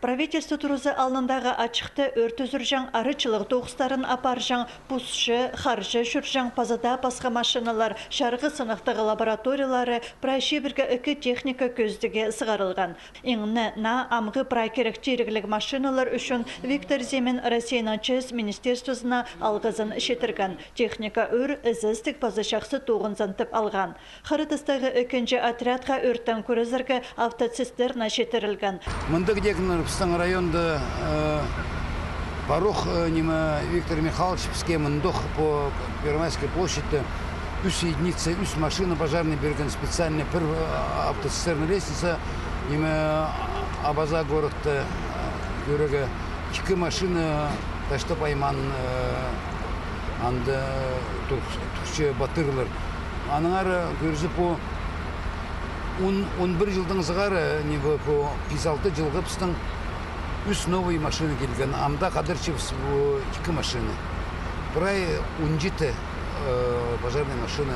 Правительство турузы алнындағы ачықты өрт өзіржан арычылық тоғыстарын апаржан, бұсшы, харжы шүржан пазада пасқа машиналар, шарғы сынықтығы лабораториялары, прайши біргі үкі техника көздіге сығарылған. Иңні на амғы прай керектеріглік машиналар үшін Виктор Земин Россияның чез министерствосына алғызын шетірген. Техника өр ізістік пазы шақсы тоғын зантып алған. Харытыстағы үкінші отрядға өрттен көрізіргі автоцистерна шетірілген. Мындық Пстан районда Барух Виктор Михайлович пске мындық по Первомайской площади үс единицы, үс машина пожарный берген специальный пір автоцистерна лестница Абаза городта көрігі 2 машина ташты пайман анды түркше батырлар. Аныңар көрізі по 11 жылдың зығары, 56 жылғы пістің үс новый машина келген. Амда қадырчев 2 машина. Прай 17 пожарная машина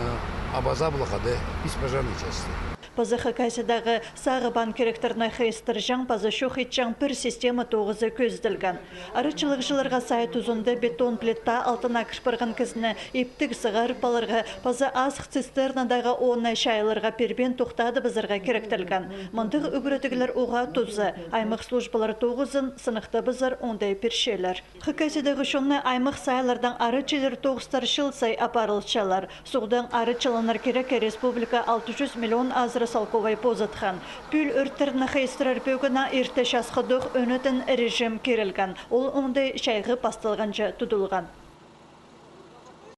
Абаза бұлақады, 5 пожарной части. Пазы Хакайсыдағы сағы банкеректорына хайстыр жаң пазы шоқитчан пір система тоғызы көзділген. Арычылық жыларға сай тұзынды бетон плитта алтына кішпырған кізіні ептік сығар баларға пазы асық цистернадағы оны шайларға пербен тоқтады бізірға керектілген. Мұндық үгіретігілер оға тұзы, аймық службалар тоғызын сынықты бізір ондай першелер. Хакайсыдағы шоңны аймық сайлардан арычылыр тоғыстар шылсай апарылчалар. Соғдан арычылынар керек республика 600 миллион азыр салковай позатхан. Пүл өрттеріні хайстырар бөгіна ерте шасқыдық өнетін режим керілген. Ол ондай шайғы пастылғанча тұдылған.